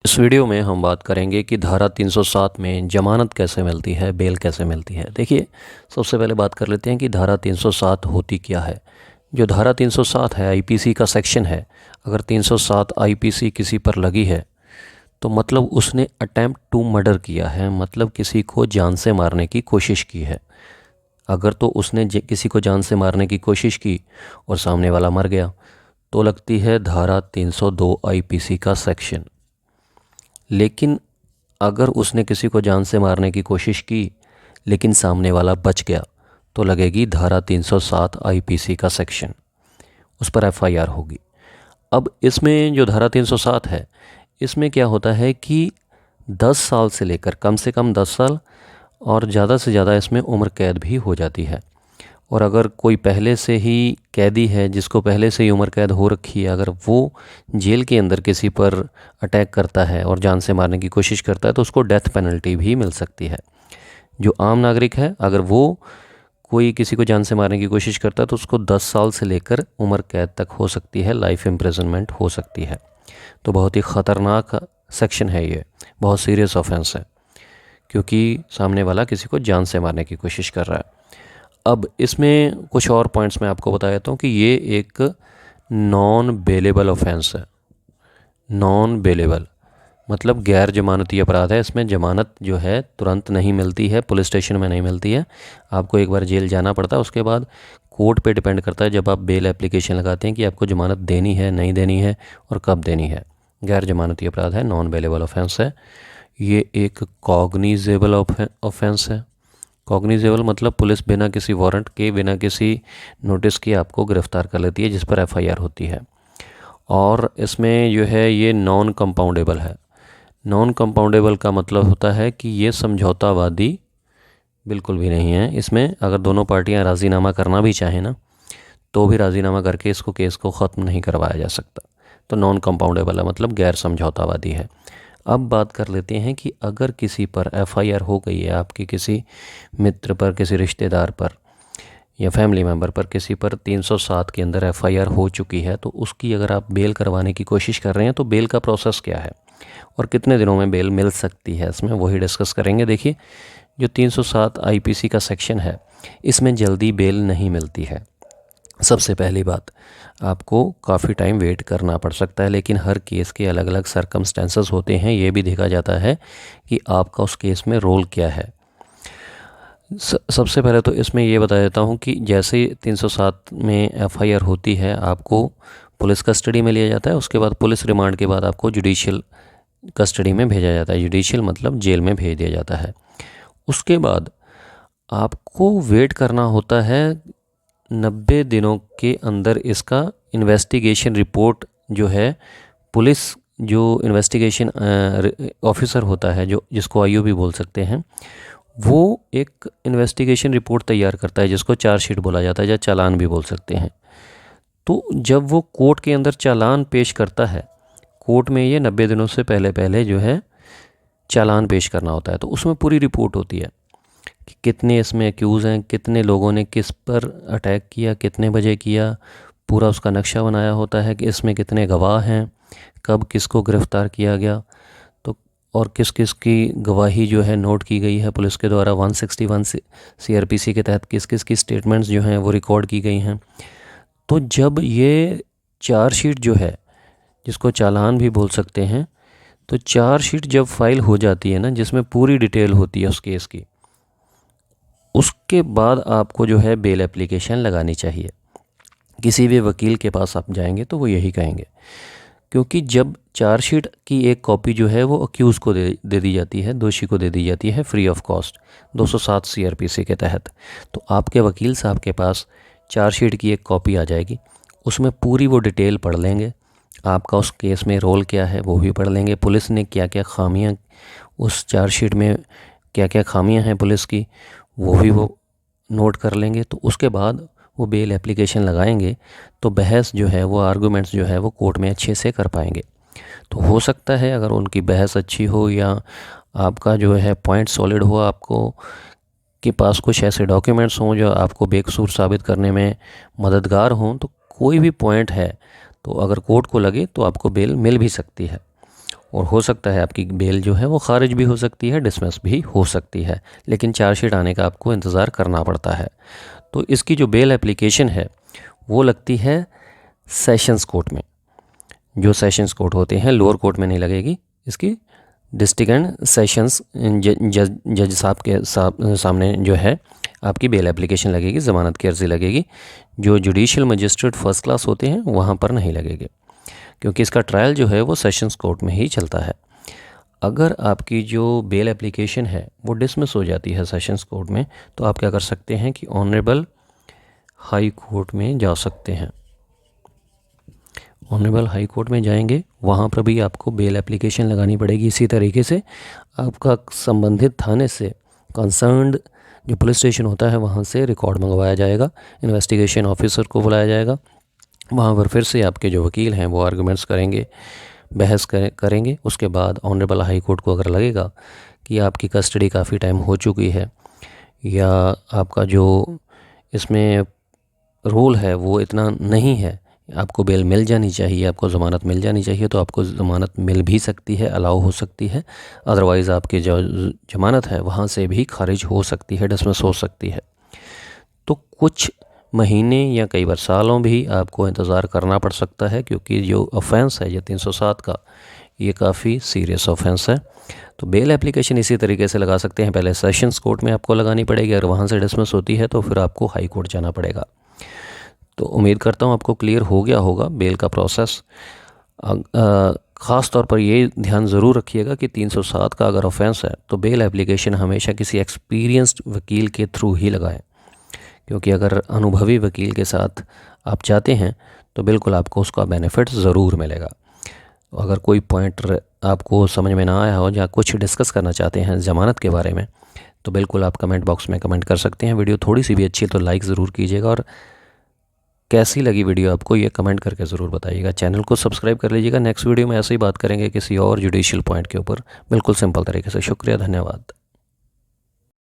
इस वीडियो में हम बात करेंगे कि धारा 307 में ज़मानत कैसे मिलती है, बेल कैसे मिलती है। देखिए, सबसे पहले बात कर लेते हैं कि धारा 307 होती क्या है। जो धारा 307 है आईपीसी का सेक्शन है। अगर 307 आईपीसी किसी पर लगी है तो मतलब उसने अटेम्प्ट टू मर्डर किया है, मतलब किसी को जान से मारने की कोशिश की है। अगर तो उसने किसी को जान से मारने की कोशिश की और सामने वाला मर गया तो लगती है धारा 302 आईपीसी का सेक्शन। लेकिन अगर उसने किसी को जान से मारने की कोशिश की लेकिन सामने वाला बच गया तो लगेगी धारा 307 आईपीसी का सेक्शन, उस पर एफआईआर होगी। अब इसमें जो धारा 307 है, इसमें क्या होता है कि 10 साल से लेकर कम से कम 10 साल और ज़्यादा से ज़्यादा इसमें उम्र कैद भी हो जाती है। और अगर कोई पहले से ही कैदी है, जिसको पहले से ही उम्र कैद हो रखी है, अगर वो जेल के अंदर किसी पर अटैक करता है और जान से मारने की कोशिश करता है तो उसको डेथ पेनल्टी भी मिल सकती है। जो आम नागरिक है, अगर वो कोई किसी को जान से मारने की कोशिश करता है तो उसको 10 साल से लेकर उम्र कैद तक हो सकती है, लाइफ इम्प्रिजनमेंट हो सकती है। तो बहुत ही ख़तरनाक सेक्शन है ये, बहुत सीरियस ऑफेंस है, क्योंकि सामने वाला किसी को जान से मारने की कोशिश कर रहा है। अब इसमें कुछ और पॉइंट्स मैं आपको बता देता हूँ कि ये एक नॉन बेलेबल ऑफेंस है। नॉन बेलेबल मतलब गैर जमानती अपराध है। इसमें जमानत जो है तुरंत नहीं मिलती है, पुलिस स्टेशन में नहीं मिलती है, आपको एक बार जेल जाना पड़ता है। उसके बाद कोर्ट पे डिपेंड करता है, जब आप बेल एप्लीकेशन लगाते हैं, कि आपको जमानत देनी है, नहीं देनी है और कब देनी है। गैर जमानती अपराध है, नॉन बेलेबल ऑफेंस है। ये एक कॉग्निजेबल ऑफेंस है। कॉग्निजेबल मतलब पुलिस बिना किसी वारंट के, बिना किसी नोटिस के आपको गिरफ्तार कर लेती है, जिस पर एफआईआर होती है। और इसमें जो है ये नॉन कंपाउंडेबल है। नॉन कंपाउंडेबल का मतलब होता है कि ये समझौतावादी बिल्कुल भी नहीं है। इसमें अगर दोनों पार्टियां राज़ीनामा करना भी चाहें ना, तो भी राज़ीनामा करके इसको केस को ख़त्म नहीं करवाया जा सकता। तो नॉन कंपाउंडेबल है, मतलब गैर समझौतावादी है। अब बात कर लेते हैं कि अगर किसी पर एफआईआर हो गई है, आपके किसी मित्र पर, किसी रिश्तेदार पर या फैमिली मेम्बर पर, किसी पर 307 के अंदर एफआईआर हो चुकी है, तो उसकी अगर आप बेल करवाने की कोशिश कर रहे हैं तो बेल का प्रोसेस क्या है और कितने दिनों में बेल मिल सकती है, इसमें वही डिस्कस करेंगे। देखिए, जो 307 आईपीसी का सेक्शन है, इसमें जल्दी बेल नहीं मिलती है। सबसे पहली बात, आपको काफ़ी टाइम वेट करना पड़ सकता है, लेकिन हर केस के अलग अलग सर्कमस्टेंसेस होते हैं। ये भी देखा जाता है कि आपका उस केस में रोल क्या है। सबसे पहले तो इसमें ये बता देता हूँ कि जैसे 307 में एफआईआर होती है, आपको पुलिस कस्टडी में लिया जाता है। उसके बाद पुलिस रिमांड के बाद आपको जुडिशियल कस्टडी में भेजा जाता है। जुडिशियल मतलब जेल में भेज दिया जाता है। उसके बाद आपको वेट करना होता है 90 दिनों के अंदर। इसका इन्वेस्टिगेशन रिपोर्ट जो है, पुलिस जो इन्वेस्टिगेशन ऑफिसर होता है, जो जिसको आईओ भी बोल सकते हैं, वो एक इन्वेस्टिगेशन रिपोर्ट तैयार करता है, जिसको चार्जशीट बोला जाता है या चालान भी बोल सकते हैं। तो जब वो कोर्ट के अंदर चालान पेश करता है, कोर्ट में ये 90 दिनों से पहले पहले जो है चालान पेश करना होता है। तो उसमें पूरी रिपोर्ट होती है कि कितने इसमें एक्यूज़ हैं, कितने लोगों ने किस पर अटैक किया, कितने बजे किया, पूरा उसका नक्शा बनाया होता है कि इसमें कितने गवाह हैं, कब किसको गिरफ़्तार किया गया, तो और किस किस की गवाही जो है नोट की गई है पुलिस के द्वारा। 161 सीआरपीसी के तहत किस किस की स्टेटमेंट्स जो हैं वो रिकॉर्ड की गई हैं। तो जब ये चार्जशीट जो है, जिसको चालान भी बोल सकते हैं, तो चार्जशीट जब फाइल हो जाती है ना, जिसमें पूरी डिटेल होती है उस केस की, उसके बाद आपको जो है बेल एप्लीकेशन लगानी चाहिए। किसी भी वकील के पास आप जाएंगे तो वो यही कहेंगे, क्योंकि जब चार्जशीट की एक कॉपी जो है वो अक्यूज़ को दे दी जाती है, दोषी को दे दी जाती है फ्री ऑफ कॉस्ट 207 सीआरपीसी के तहत, तो आपके वकील साहब के पास चार्जशीट की एक कॉपी आ जाएगी। उसमें पूरी वो डिटेल पढ़ लेंगे, आपका उस केस में रोल क्या है वो भी पढ़ लेंगे, पुलिस ने क्या क्या खामियां, उस चार्जशीट में क्या क्या खामियां हैं पुलिस की, वो भी वो नोट कर लेंगे। तो उसके बाद वो बेल एप्लीकेशन लगाएंगे तो बहस जो है, वो आर्गूमेंट्स जो है वो कोर्ट में अच्छे से कर पाएंगे। तो हो सकता है अगर उनकी बहस अच्छी हो या आपका जो है पॉइंट सॉलिड हो, आपको के पास कुछ ऐसे डॉक्यूमेंट्स हों जो आपको बेकसूर साबित करने में मददगार हों, तो कोई भी पॉइंट है तो अगर कोर्ट को लगे तो आपको बेल मिल भी सकती है। और हो सकता है आपकी बेल जो है वो खारिज भी हो सकती है, डिसमिस भी हो सकती है, लेकिन चार्जशीट आने का आपको इंतज़ार करना पड़ता है। तो इसकी जो बेल एप्लीकेशन है वो लगती है सेशंस कोर्ट में। जो सेशंस कोर्ट होते हैं, लोअर कोर्ट में नहीं लगेगी। इसकी डिस्ट्रिक्ट एंड सेशंस जज साहब के सामने जो है आपकी बेल एप्लीकेशन लगेगी, ज़मानत की अर्ज़ी लगेगी। जो जुडिशियल मजिस्ट्रेट फर्स्ट क्लास होते हैं वहाँ पर नहीं लगेगी, क्योंकि इसका ट्रायल जो है वो सेशंस कोर्ट में ही चलता है। अगर आपकी जो बेल एप्लीकेशन है वो डिसमिस हो जाती है सेशंस कोर्ट में, तो आप क्या कर सकते हैं कि ऑनरेबल हाई कोर्ट में जा सकते हैं। ऑनरेबल हाई कोर्ट में जाएंगे, वहाँ पर भी आपको बेल एप्लीकेशन लगानी पड़ेगी। इसी तरीके से आपका संबंधित थाने से कंसर्न्ड जो पुलिस स्टेशन होता है वहाँ से रिकॉर्ड मंगवाया जाएगा, इन्वेस्टिगेशन ऑफिसर को बुलाया जाएगा। वहाँ पर फिर से आपके जो वकील हैं वो आर्गूमेंट्स करेंगे, बहस करेंगे। उसके बाद ऑनरेबल हाई कोर्ट को अगर लगेगा कि आपकी कस्टडी काफ़ी टाइम हो चुकी है या आपका जो इसमें रोल है वो इतना नहीं है, आपको बेल मिल जानी चाहिए, आपको ज़मानत मिल जानी चाहिए, तो आपको ज़मानत मिल भी सकती है, अलाउ हो सकती है। अदरवाइज़ आपकी जो ज़मानत है वहाँ से भी खारिज हो सकती है, डिसमिस हो सकती है। तो कुछ महीने या कई बार सालों भी आपको इंतज़ार करना पड़ सकता है, क्योंकि जो ऑफेंस है ये 307 का, ये काफ़ी सीरियस ऑफेंस है। तो बेल एप्लीकेशन इसी तरीके से लगा सकते हैं। पहले सेशंस कोर्ट में आपको लगानी पड़ेगी, अगर वहाँ से डिसमिस होती है तो फिर आपको हाई कोर्ट जाना पड़ेगा। तो उम्मीद करता हूँ आपको क्लियर हो गया होगा बेल का प्रोसेस। ख़ास तौर पर ये ध्यान ज़रूर रखिएगा कि 307 का अगर ऑफेंस है तो बेल एप्लीकेशन हमेशा किसी एक्सपीरियंस्ड वकील के थ्रू ही लगाएं, क्योंकि अगर अनुभवी वकील के साथ आप जाते हैं तो बिल्कुल आपको उसका बेनिफिट ज़रूर मिलेगा। अगर कोई पॉइंट आपको समझ में ना आया हो या कुछ डिस्कस करना चाहते हैं ज़मानत के बारे में, तो बिल्कुल आप कमेंट बॉक्स में कमेंट कर सकते हैं। वीडियो थोड़ी सी भी अच्छी है तो लाइक ज़रूर कीजिएगा, और कैसी लगी वीडियो आपको ये कमेंट करके ज़रूर बताइएगा। चैनल को सब्सक्राइब कर लीजिएगा। नेक्स्ट वीडियो में ऐसे ही बात करेंगे किसी और जुडिशियल पॉइंट के ऊपर, बिल्कुल सिंपल तरीके से। शुक्रिया, धन्यवाद।